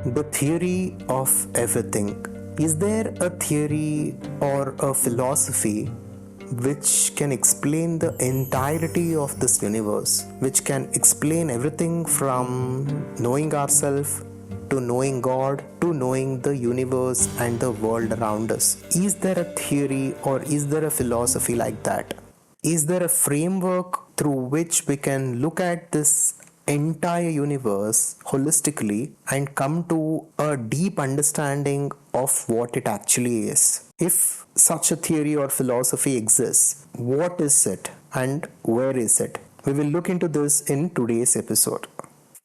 The theory of everything. Is there a theory or a philosophy which can explain the entirety of this universe, which can explain everything from knowing ourselves to knowing God to knowing the universe and the world around us? Is there a theory or is there a philosophy like that? Is there a framework through which we can look at this entire universe holistically and come to a deep understanding of what it actually is? If such a theory or philosophy exists, what is it and where is it? We will look into this in today's episode.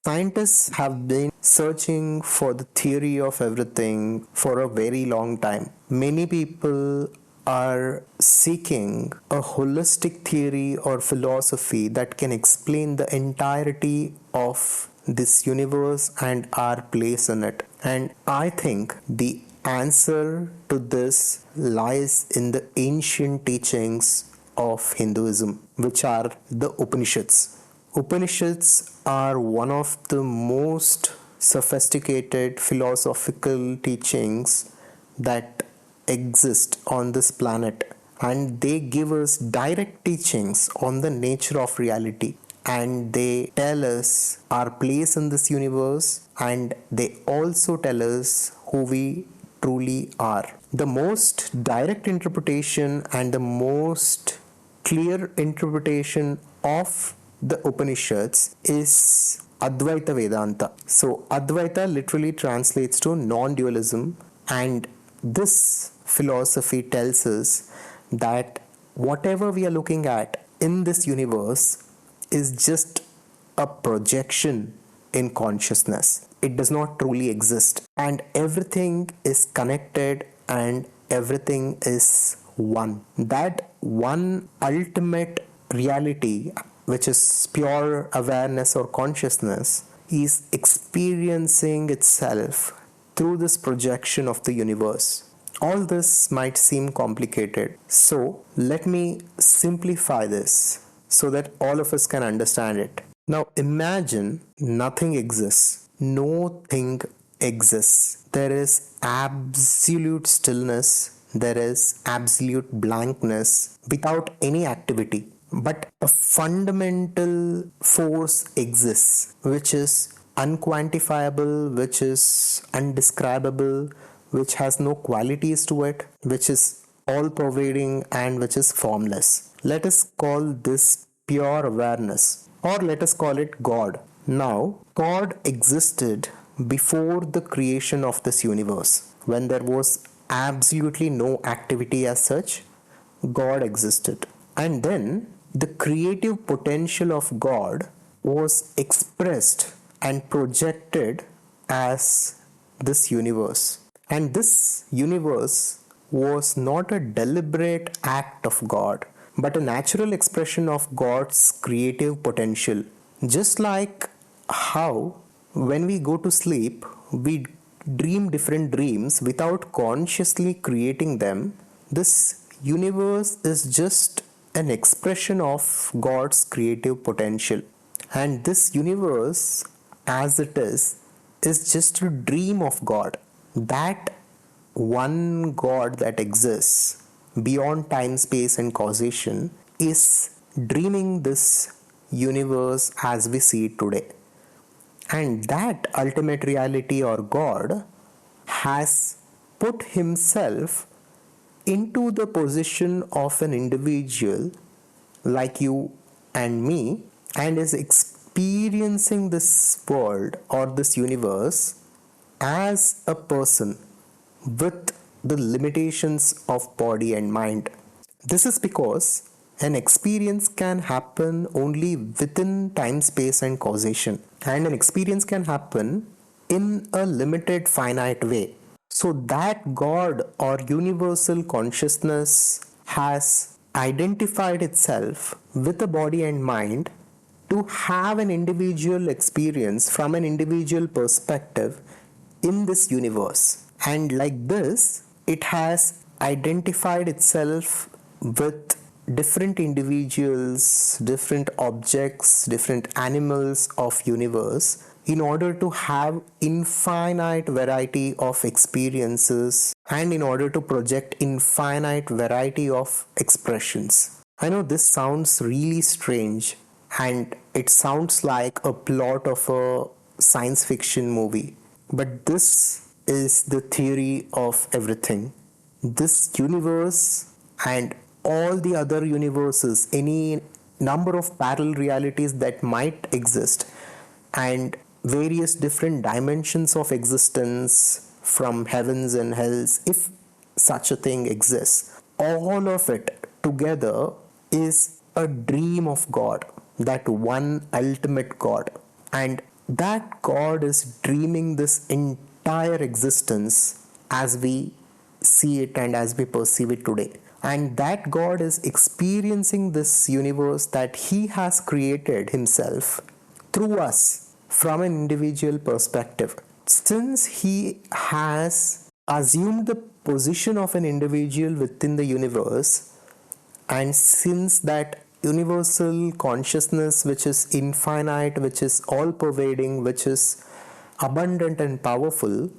Scientists have been searching for the theory of everything for a very long time. Many people are seeking a holistic theory or philosophy that can explain the entirety of this universe and our place in it. And I think the answer to this lies in the ancient teachings of Hinduism, which are the Upanishads. Upanishads are one of the most sophisticated philosophical teachings that exist on this planet, and they give us direct teachings on the nature of reality, and they tell us our place in this universe, and they also tell us who we truly are. The most direct interpretation and the most clear interpretation of the Upanishads is Advaita Vedanta. So Advaita literally translates to non-dualism, and this philosophy tells us that whatever we are looking at in this universe is just a projection in consciousness. It does not truly exist, and everything is connected and everything is one. That one ultimate reality, which is pure awareness or consciousness, is experiencing itself through this projection of the universe. All this might seem complicated, so let me simplify this so that all of us can understand it. Now imagine nothing exists, no thing exists. There is absolute stillness, there is absolute blankness without any activity. But a fundamental force exists, which is unquantifiable, which is undescribable, which has no qualities to it, which is all pervading and which is formless. Let us call this pure awareness, or let us call it God. Now, God existed before the creation of this universe. When there was absolutely no activity as such, God existed. And then the creative potential of God was expressed and projected as this universe. And this universe was not a deliberate act of God, but a natural expression of God's creative potential. Just like how when we go to sleep, we dream different dreams without consciously creating them, this universe is just an expression of God's creative potential. And this universe, as it is just a dream of God. That one God that exists beyond time, space, and causation is dreaming this universe as we see it today. And that ultimate reality or God has put himself into the position of an individual like you and me, and is experiencing this world or this universe as a person with the limitations of body and mind. This is because an experience can happen only within time, space, and causation, and an experience can happen in a limited, finite way. So that God or universal consciousness has identified itself with a body and mind to have an individual experience from an individual perspective in this universe. And like this, it has identified itself with different individuals, different objects, different animals of universe in order to have infinite variety of experiences and in order to project infinite variety of expressions. I know this sounds really strange and it sounds like a plot of a science fiction movie, but this is the theory of everything. This universe and all the other universes, any number of parallel realities that might exist, and various different dimensions of existence from heavens and hells, if such a thing exists, all of it together is a dream of God, that one ultimate God. And that God is dreaming this entire existence as we see it and as we perceive it today. And that God is experiencing this universe that He has created Himself through us from an individual perspective. Since He has assumed the position of an individual within the universe, and since that universal consciousness, which is infinite, which is all pervading, which is abundant and powerful,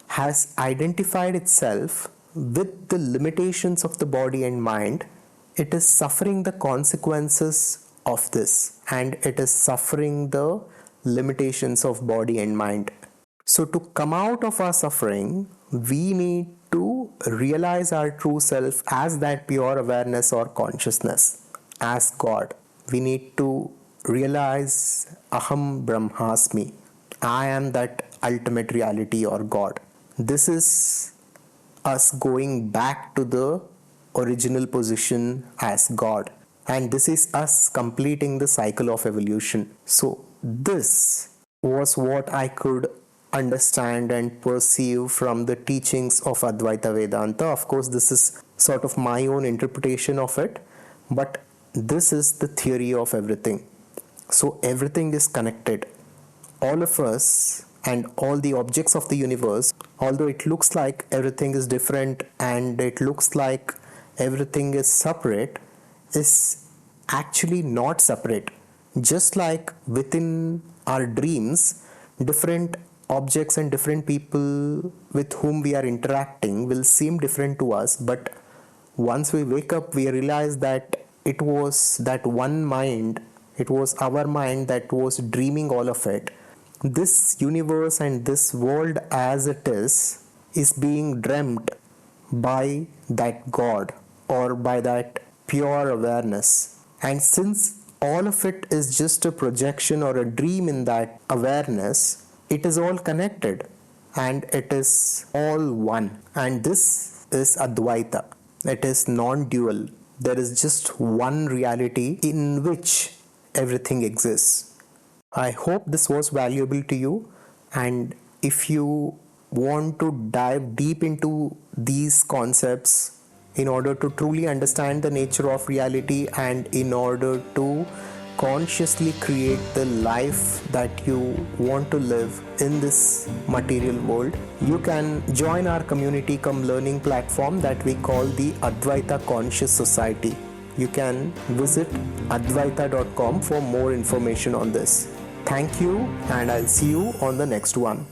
has identified itself with the limitations of the body and mind, it is suffering the consequences of this, and it is suffering the limitations of body and mind. So to come out of our suffering, we need to realize our true self as that pure awareness or consciousness, as God. We need to realize Aham Brahmasmi. I am that ultimate reality or God. This is us going back to the original position as God. And this is us completing the cycle of evolution. So this was what I could understand and perceive from the teachings of Advaita Vedanta. Of course, this is sort of my own interpretation of it, but this is the theory of everything. So everything is connected. All of us and all the objects of the universe, although it looks like everything is different and it looks like everything is separate, is actually not separate. Just like within our dreams, different objects and different people with whom we are interacting will seem different to us, but once we wake up, we realize that it was that one mind, it was our mind that was dreaming all of it. This universe and this world as it is being dreamt by that God or by that pure awareness. And since all of it is just a projection or a dream in that awareness, it is all connected and it is all one. And this is Advaita. It is non-dual. There is just one reality in which everything exists. I hope this was valuable to you, and if you want to dive deep into these concepts in order to truly understand the nature of reality and in order to consciously create the life that you want to live in this material world, you can join our community cum learning platform that we call the Advaita Conscious Society. You can visit advaita.com for more information on this. Thank you, and I'll see you on the next one.